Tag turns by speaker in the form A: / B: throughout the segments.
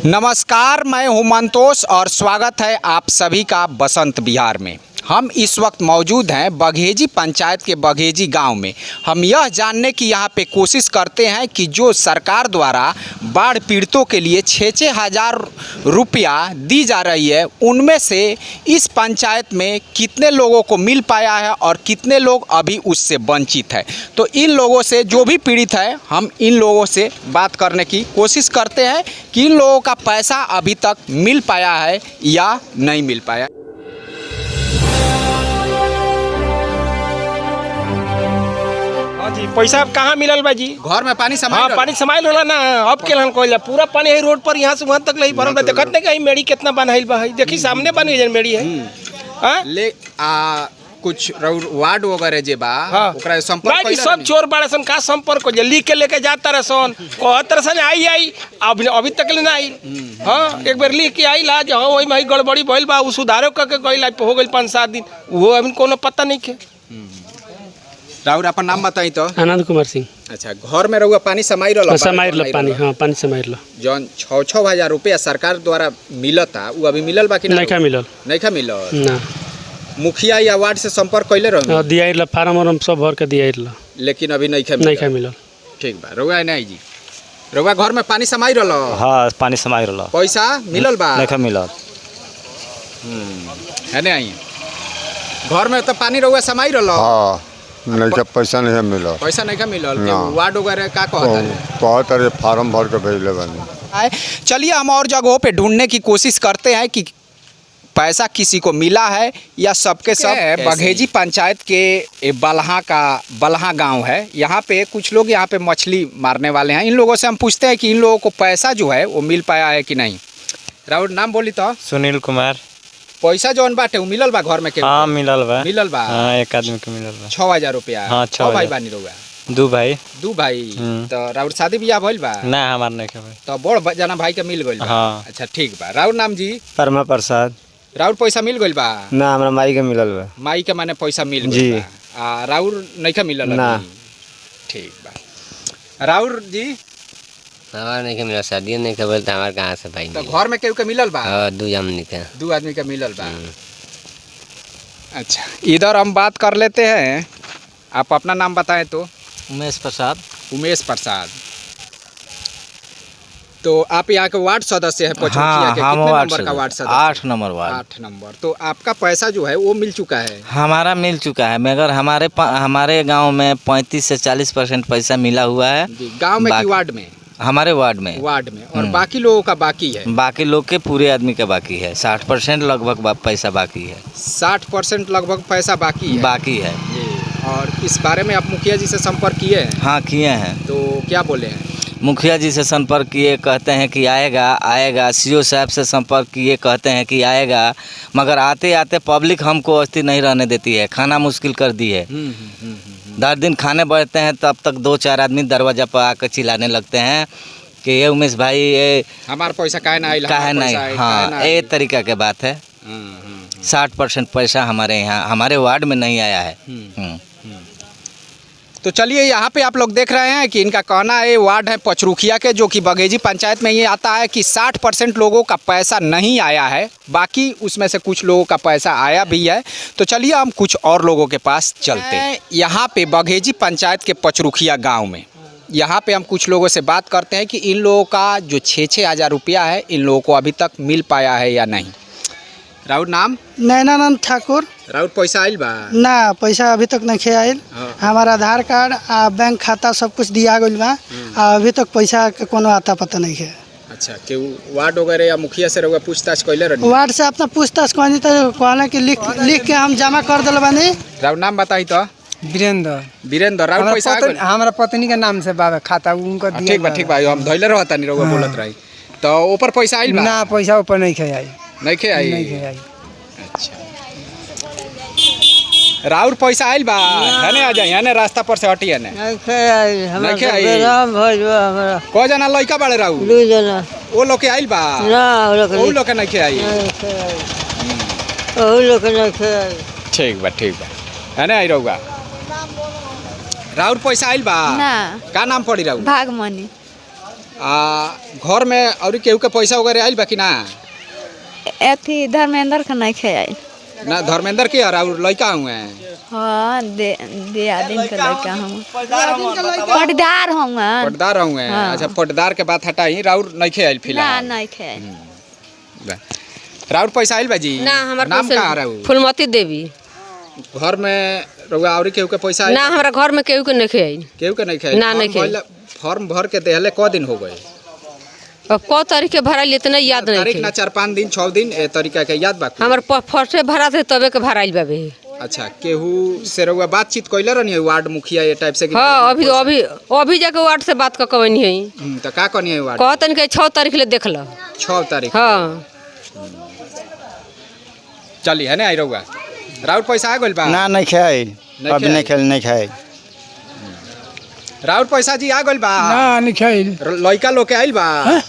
A: नमस्कार, मैं हूं मंतोष और स्वागत है आप सभी का बसंत बिहार में। हम इस वक्त मौजूद हैं बघेजी पंचायत के बघेजी गांव में। हम यह जानने की यहां पे कोशिश करते हैं कि जो सरकार द्वारा बाढ़ पीड़ितों के लिए 6-6 हज़ार रुपया दी जा रही है, उनमें से इस पंचायत में कितने लोगों को मिल पाया है और कितने लोग अभी उससे वंचित है। तो इन लोगों से जो भी पीड़ित है, हम इन लोगों से बात करने की कोशिश करते हैं कि इन लोगों का पैसा अभी तक मिल पाया है या नहीं मिल पाया।
B: जी पैसा कहाँ मिलल बा जी?
A: घर में पानी समाइल।
B: हाँ, पानी समाइल होला ना। अब केलन कोइला पूरा पानी है रोड पर, यहाँ से वहाँ तक लई भरल बा। देखत नहीं कहीं मेड़ी कितना बनाइल बा है। देखी सामने बनी जन मेड़ी है। हां
A: ले कुछ वार्ड वगैरह जे बा ओकरा संपर्क
B: भाई सब चोर बाड़े सन का संपर्क को लिख के लेके जाता रहे सन। और तरह से आई अभी तक ले ना आई। हां एक बार लिख के आई ला जो ओई में गड़बड़ी भइल बा, उ सुधारो करके गइल हो गइल 5-7 दिन। वो अभी कोनो पता नहीं के।
A: राउर अपन नाम बताई तो?
C: आनंद कुमार सिंह।
A: अच्छा, घर में रहुआ पानी समाई रहल?
C: पानी, हाँ पानी समाई रहल।
A: जौन 6-6 हज़ार रुपया सरकार द्वारा मिलता, वो अभी मिलल बा कि
C: नहीं? मिलल
A: ना। मुखिया या वार्ड से संपर्क कैले रहो?
C: दिया फार्म वार्म सब भर के दिया,
A: लेकिन अभी नहीं
C: मिलल। ठीक
A: बा। रहुआ नहीं जी, रहुआ घर में पानी समाई रहल?
D: हाँ पानी समाई रहल।
A: पैसा मिलल बा?
D: नहीं मिलल
A: है नहीं। घर में तो पानी रहुआ समाई रहल?
E: हाँ नहीं, पैसा नहीं मिलल।
A: पैसा नहीं मिलल। वार्ड वगैरह का
E: कहता रे फार्म भर के भेजले बनी।
A: चलिए हम और जगहों पे ढूंढने की कोशिश करते हैं कि पैसा किसी को मिला है या सबके सब। बघेजी पंचायत के बलहा गांव है। यहाँ पे कुछ लोग यहाँ पे मछली मारने वाले हैं। इन लोगों से हम पूछते हैं कि इन लोगों को पैसा जो है वो मिल पाया है कि नहीं। राउर नाम बोली तो?
D: सुनील कुमार।
A: पैसा जौन बाटे वो मिलल बा घर में के?
D: हाँ मिलल बा।
A: हाँ,
D: एक आदमी के मिलल बा
A: 6 हज़ार रुपया।
D: हाँ 6
A: भाई बानी रहुआ?
D: 2 भाई।
A: 2 भाई। तो राउर शादी ब्याह भइल बा?
D: ना हमार नहीं के भाई।
A: तो बड़ जना भाई के मिल गइल बा?
D: हाँ।
A: अच्छा ठीक बा। राउर नाम जी?
D: परमा प्रसाद।
A: राउर पैसा मिल गइल बा?
D: ना हमरा माई के मिलल बा।
A: माई के माने पैसा मिल गइल बा। राउर नहीं के मिलल ना? ठीक बा। राउर जी?
F: हमार नहीं के मिलल, शादी नहीं के बोलते हमार कहाँ से भाई?
A: तो घर में केहू के मिलल बा?
F: 2 आदमी के।
A: 2 आदमी के मिलल बा। अच्छा, इधर हम बात कर लेते हैं। आप अपना नाम बताएं तो?
D: उमेश प्रसाद।
A: उमेश प्रसाद। तो आप यहाँ के वार्ड सदस्य हैं?
D: हाँ,
A: कितने नंबर का वार्ड सदस्य?
D: 8 नंबर वार्ड।
A: 8 नंबर। तो आपका पैसा जो है वो मिल चुका है?
D: हमारा मिल चुका है, मगर हमारे गांव में 35 से 40% पैसा मिला हुआ है।
A: गांव में कि वार्ड में?
D: हमारे वार्ड में।
A: और बाकी लोगों का बाकी है?
D: बाकी लोग के पूरे आदमी का बाकी है। 60% लगभग पैसा बाकी है।
A: 60% लगभग पैसा बाकी है। और इस बारे में आप मुखिया जी से संपर्क किए हैं?
D: हाँ किए हैं।
A: तो क्या बोले हैं?
D: मुखिया जी से संपर्क किए, कहते हैं कि आएगा। सीओ साहब से संपर्क किए, कहते हैं कि आएगा, मगर आते आते पब्लिक हमको अस्थिर नहीं रहने देती है। खाना मुश्किल कर दी है। 10 दिन खाने बैठते हैं तब तक 2-4 आदमी दरवाजा पर आकर चिल्लाने लगते हैं कि ये उमेश भाई ये
A: हमारा पैसा काहे नहीं?
D: हाँ ये तरीका के बात है। 60% पैसा हमारे यहाँ हमारे वार्ड में नहीं आया है।
A: तो चलिए, यहाँ पे आप लोग देख रहे हैं कि इनका कहना है, वार्ड है पचरुखिया के, जो कि बघेजी पंचायत में ये आता है कि 60% लोगों का पैसा नहीं आया है, बाकी उसमें से कुछ लोगों का पैसा आया भी है। तो चलिए हम कुछ और लोगों के पास चलते हैं। यहाँ पे बघेजी पंचायत के पचरुखिया गाँव में यहाँ पे हम कुछ लोगों से बात करते हैं कि इन लोगों का जो 6-6 हज़ार रुपया है, इन लोगों को अभी तक मिल पाया है या नहीं। राउर नाम?
G: नैनानंद ठाकुर।
A: राउर पैसा आइल बा?
G: ना, पैसा अभी तक नहीं आइल। हमारा आधार कार्ड आ बैंक खाता सब कुछ दिया गइल बा। अभी तक पैसा के कोनो आता पता नहीं है। अच्छा, के
A: वार्ड वगैरह या मुखिया से रहुआ पूछताछ कैले रहनी?
G: वार्ड से अपना पूछताछ कहनी तो कहला कि लिख के हम जमा कर दिल बानी।
A: राउर नाम बताई तो?
H: वीरेंद्र।
A: राउर पैसा
H: हमारा पत्नी के नाम से बा खाता उनको दिया।
A: ठीक बा हम धइले रहता नहीं रहुआ बोलत रही। तो ऊपर पैसा आइल बा?
H: ना, पैसा ऊपर नहीं आई।
A: अच्छा, राउर पैसा आइल बा? है ना? आ जाए है ना, रास्ता पर से हटिए ना। नहीं आई। को जना लइका बाड़े राउर?
G: 2 जना।
A: वो लोग के आइल बा?
G: ना,
A: वो लोग के नहीं आई। ठीक बा है ना? आई रहुआ राउर पैसा आइल बा?
I: ना।
A: का नाम पड़ी राउर?
I: भागमनी।
A: घर में और केहू के पैसा वगैरह आइल बा कि ना?
I: एथी धर्मेंद्र का नहीं खे आइल।
A: ना धर्मेंद्र के और लड़का हुए हैं।
I: हाँ दिन के लड़का हम पटदार हम
A: पटदार हुए हैं। अच्छा पटदार के बात हटाई, राउर नहीं खे आइल फिलहाल?
I: नहीं खे आइल।
A: राउर पैसा आइल बा जी?
J: ना हमार
A: नाम का आ रहा?
J: फूलमती देवी।
A: घर में रउआ और केहू के पैसा आइल?
J: ना हमारा घर में केहू के नहीं खे आइल।
A: केहू के नहीं खे?
J: ना नहीं खे।
A: फॉर्म भर के देहले क दिन हो गए?
J: अब क तारीख के भराइल इतना याद नहीं
A: तारीख ना 4-5 दिन 6 दिन ए तरीका के याद बा?
J: हमार फर्स्टे भरा थे तबे के भराइल बाबे।
A: अच्छा केहू से रउआ बातचीत कइले रहनी है वार्ड मुखिया ये टाइप से?
J: हाँ अभी जाके वार्ड से बात करवनी है।
A: तो का कहनी है वार्ड?
J: कहतन के 6 तारीख ले देख लो।
A: 6 तारीख?
J: हाँ
A: चली है ना आई रउआ? राउर पैसा आ गइल बा?
E: ना नहीं खाई, अभी नहीं खाई।
A: राउर पैसा जी आ गइल बा?
H: ना नहीं खाई।
A: लइका लोग के आइल बा?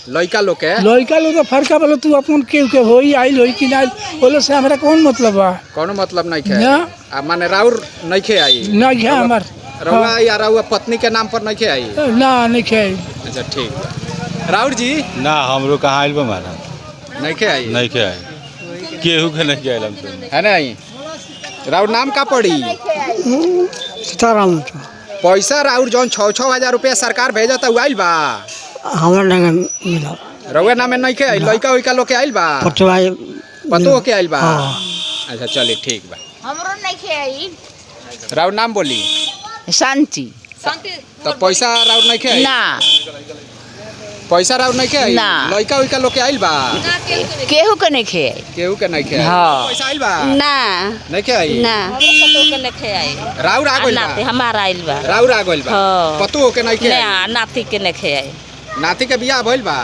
A: लइका लोग के?
H: लड़का लोग तो फरका बोलो तू अपन केहू के होई आइल होई कि ना बोलो से हमरा कौन मतलब बा?
A: कोनो मतलब नहीं खे?
H: ना
A: माने राउर नहीं खे आई?
H: नहीं खे हमार।
A: रउआ या रउआ पत्नी के नाम पर नहीं खे आई?
H: ना नहीं खाई।
A: अच्छा ठीक बा। राउर जी?
E: ना हमरो कहाँ आइल बा मारा?
A: नहीं खे आई?
E: नहीं खाई, केहू के नहीं खाइल हम तो।
A: है ना? राउर नाम का पड़ी?
G: सीताराम।
A: पैसा राउर जौन 6-6 हजार रुपया सरकार भेजता उ आइल बा?
G: हमारा नहीं मिला।
A: रउआ नाम में नहीं खे? लइका उइका लोग के आइल बा? पतो के आइल बा? अच्छा चलिए ठीक बा।
I: हमरो नहीं खे आइल।
A: राउर नाम बोली?
I: शांति।
A: तो पैसा राउर नहीं खे?
I: ना
A: पैसा राउर नहीं खे?
I: ना।
A: लइका उइका लोग के आइल बा?
I: केहू के नहीं खे आइल।
A: केहू के नहीं खे?
I: हाँ।
A: पैसा आइल बा?
I: ना
A: नहीं खे आई?
I: ना
A: राउर आ गइल बा?
I: हमारा आइल बा।
A: राउर आ गइल बा?
I: हाँ।
A: पतो के नहीं खे?
I: ना नाती के नहीं खे आइल।
A: नाती के बियाह भइल बा?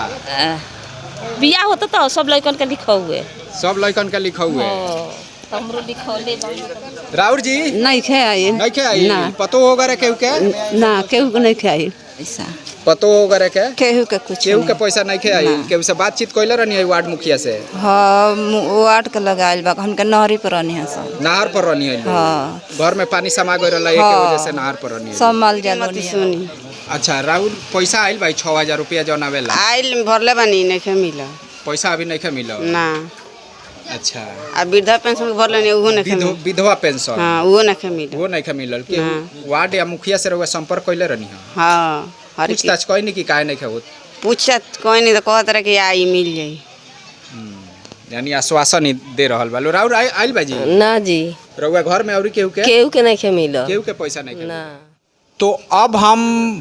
I: बियाह होता तो सब लड़कन के लिखा हुए।
A: सब लड़कन के लिखा हुए?
I: हमरो लिखौले।
A: राउर जी?
G: नहीं खे आइल।
A: नहीं खे आई? पतो होगा रे केहू के?
G: ना केहू के नहीं खे आइल।
I: ऐसा
A: पतो होगा रे के?
G: केहू के कुछ
A: केहू के पैसा नहीं खे आई? केहू से बातचीत कइले रहनी है वार्ड मुखिया से?
G: हाँ वार्ड के लगाइल बा हमके नहरी पर रहनी है सब।
A: नहर पर रहनी है?
G: हाँ।
A: घर में पानी समा गइल रहला एक वजह से नहर पर रहनी है?
G: सब माल जाल।
A: अच्छा राउर पैसा आइल भाई 6,000 रुपया जौन आवेला?
G: आइल भरले बानी नहीं खे मिला।
A: पैसा अभी नहीं खे मिला?
G: ना।
A: अच्छा
G: आ वृद्धा पेंशन भरले नहीं उहो नहीं खे मिला।
A: विधवा पेंशन?
G: हाँ उहो नहीं खे मिला।
A: वो नहीं खे मिलल? के वार्ड या मुखिया से रउआ संपर्क कइले रहनी है?
G: हाँ
A: पूछताछ कोई नहीं कि काहे नहीं खे होत?
G: पूछत कोई नहीं तो कहत रहे कि आई मिल जाई।
A: यानी आश्वासन ही दे रहल बा। राउर आइल बा जी?
J: ना जी
A: रउआ घर में और केहू के?
J: केहू के नहीं खे मिलो।
A: केहू के पैसा नहीं खे?
J: ना।
A: तो अब हम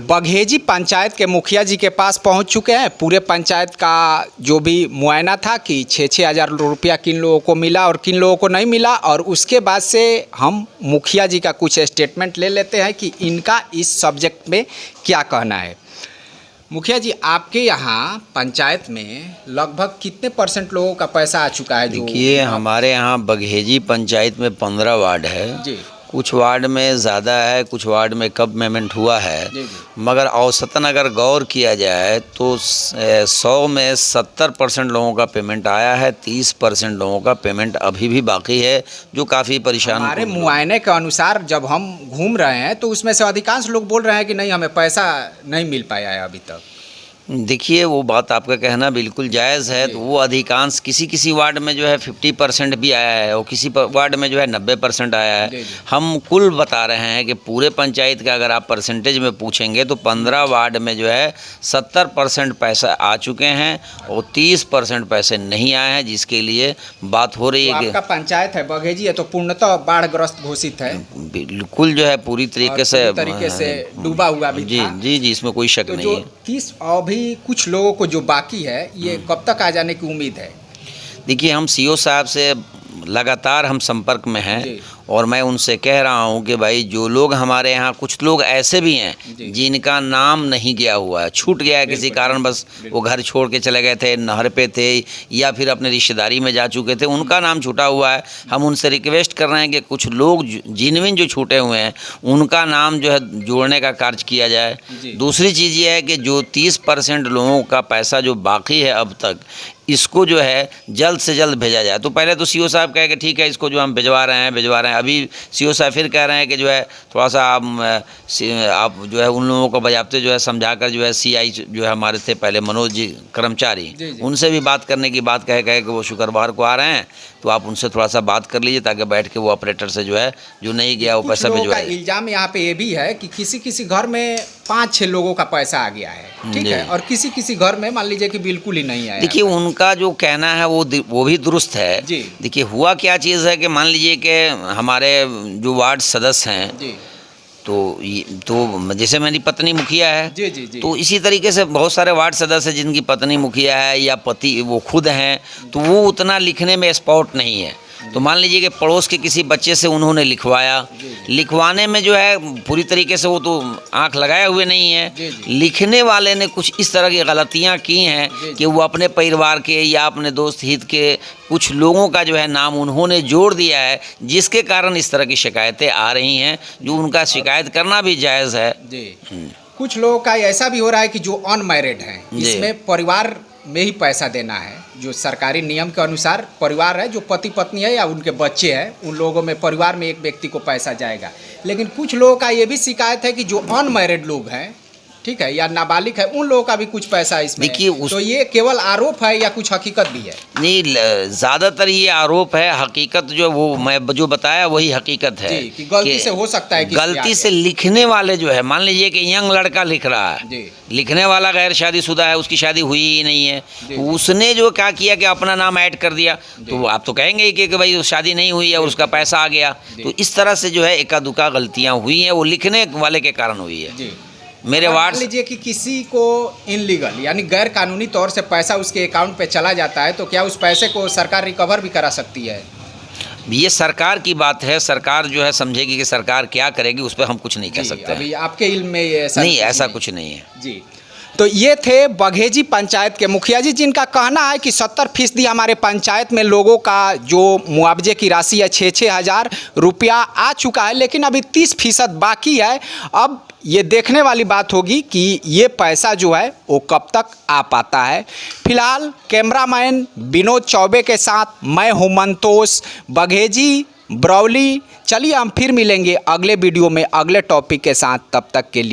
A: बघेजी पंचायत के मुखिया जी के पास पहुंच चुके हैं। पूरे पंचायत का जो भी मुआयना था कि 6-6 हज़ार रुपया किन लोगों को मिला और किन लोगों को नहीं मिला, और उसके बाद से हम मुखिया जी का कुछ स्टेटमेंट ले लेते हैं कि इनका इस सब्जेक्ट में क्या कहना है। मुखिया जी आपके यहाँ पंचायत में लगभग कितने % लोगों का पैसा आ चुका है?
K: देखिए हमारे यहाँ बघेजी पंचायत में 15 वार्ड है
A: जी।
K: कुछ वार्ड में ज़्यादा है, कुछ वार्ड में कब पेमेंट हुआ है।
A: जी।
K: मगर औसतन अगर गौर किया जाए तो 100 में 70% लोगों का पेमेंट आया है, 30% लोगों का पेमेंट अभी भी बाकी है, जो काफ़ी परेशान।
A: हमारे मुआयने के अनुसार जब हम घूम रहे हैं तो उसमें से अधिकांश लोग बोल रहे हैं कि नहीं हमें पैसा नहीं मिल पाया है अभी तक।
K: देखिए वो बात आपका कहना बिल्कुल जायज़ है। तो वो अधिकांश किसी वार्ड में जो है 50% भी आया है और किसी वार्ड में जो है 90% आया है। हम कुल बता रहे हैं कि पूरे पंचायत का अगर आप परसेंटेज में पूछेंगे तो 15 वार्ड में जो है 70% पैसा आ चुके हैं और 30% पैसे नहीं आए हैं, जिसके लिए बात हो रही है कि
A: आपका पंचायत है बघेजी है तो पूर्णतः बाढ़ग्रस्त घोषित है?
K: बिल्कुल जो है पूरी तरीके से
A: डूबा हुआ भी
K: जी
A: था।
K: जी जी इसमें कोई शक
A: तो
K: नहीं है।
A: 30 अभी कुछ लोगों को जो बाकी है ये कब तक आ जाने की उम्मीद है?
K: देखिए हम सीओ साहब से लगातार हम संपर्क में हैं और मैं उनसे कह रहा हूं कि भाई जो लोग हमारे यहाँ, कुछ लोग ऐसे भी हैं जिनका नाम नहीं गया हुआ है, छूट गया है किसी कारण, बस वो घर छोड़ के चले गए थे, नहर पे थे या फिर अपने रिश्तेदारी में जा चुके थे, उनका नाम छूटा हुआ है। हम उनसे रिक्वेस्ट कर रहे हैं कि कुछ लोग जिनविन जो छूटे हुए हैं उनका नाम जो है जोड़ने का कार्य किया जाए। दूसरी चीज़ ये है कि जो 30% लोगों का पैसा जो बाकी है अब तक, इसको जो है जल्द से जल्द भेजा जाए। तो पहले तो सीओ साहब कहे कि ठीक है इसको जो हम भिजवा रहे हैं अभी सीओ साहब फिर कह रहे हैं कि जो है थोड़ा सा आप जो है उन लोगों को बजाते जो है समझाकर जो है सीआई जो है हमारे थे पहले मनोज जी कर्मचारी, उनसे भी बात करने की बात कहे कि वो शुक्रवार को आ रहे हैं, तो आप उनसे थोड़ा सा बात कर लीजिए ताकि बैठ के वो ऑपरेटर से जो है जो नहीं गया वो पैसा भिजवाए।
A: इल्जाम यहाँ पे ये भी है कि किसी घर में 5-6 लोगों का पैसा आ गया है, ठीक है, और किसी घर में मान लीजिए कि बिल्कुल ही नहीं आया।
K: देखिए उनका जो कहना है वो भी दुरुस्त है। देखिए हुआ क्या चीज़ है कि मान लीजिए कि हमारे जो वार्ड सदस्य हैं तो जैसे मेरी पत्नी मुखिया है, तो इसी तरीके से बहुत सारे वार्ड सदस्य हैं जिनकी पत्नी मुखिया है या पति वो खुद हैं, तो वो उतना लिखने में एक्सपर्ट नहीं है। तो मान लीजिए कि पड़ोस के किसी बच्चे से उन्होंने लिखवाने में जो है पूरी तरीके से वो तो आंख लगाए हुए नहीं है। लिखने वाले ने कुछ इस तरह की गलतियां की हैं कि वो अपने परिवार के या अपने दोस्त हित के कुछ लोगों का जो है नाम उन्होंने जोड़ दिया है, जिसके कारण इस तरह की शिकायतें आ रही हैं, जो उनका शिकायत करना भी जायज़ है।
A: कुछ लोगों का ऐसा भी हो रहा है कि जो अनमैरिड हैं, इसमें परिवार में ही पैसा देना है। जो सरकारी नियम के अनुसार परिवार है, जो पति पत्नी है या उनके बच्चे हैं, उन लोगों में परिवार में एक व्यक्ति को पैसा जाएगा। लेकिन कुछ लोगों का ये भी शिकायत है कि जो अनमैरिड लोग हैं, ठीक है, या नाबालिग है, उन लोगों का भी कुछ पैसा इसमें। देखिए तो ये केवल आरोप है या कुछ हकीकत भी है? नहीं,
K: ज़्यादातर ये आरोप है। हकीकत जो वो मैं जो बताया वही हकीकत है
A: कि गलती से हो सकता है,
K: गलती से लिखने वाले जो है, मान लीजिए कि यंग लड़का लिख रहा है, लिखने वाला गैर शादीशुदा है, उसकी शादी हुई ही नहीं है, तो उसने जो क्या किया कि अपना नाम ऐड कर दिया, तो आप तो कहेंगे ही कि भाई शादी नहीं हुई है और उसका पैसा आ गया। तो इस तरह से जो है एका दुका गलतियाँ हुई हैं, वो लिखने वाले के कारण हुई है। मेरे वार्ड
A: लीजिए कि किसी को इनलीगल यानी गैर कानूनी तौर से पैसा उसके अकाउंट पे चला जाता है, तो क्या उस पैसे को सरकार रिकवर भी करा सकती है?
K: ये सरकार की बात है, सरकार जो है समझेगी कि सरकार क्या करेगी, उस पर हम कुछ नहीं कह सकते।
A: अभी आपके इल्म में ये
K: नहीं, ऐसा कुछ नहीं है
A: जी। तो ये थे बघेजी पंचायत के मुखिया जी, जिनका कहना है कि 70% हमारे पंचायत में लोगों का जो मुआवजे की राशि है 6-6 हज़ार रुपया आ चुका है, लेकिन अभी 30% बाकी है। अब ये देखने वाली बात होगी कि ये पैसा जो है वो कब तक आ पाता है। फिलहाल कैमरामैन विनोद चौबे के साथ मैं हूं मंतोष, बघेजी, बरौली। चलिए हम फिर मिलेंगे अगले वीडियो में अगले टॉपिक के साथ, तब तक के लिए।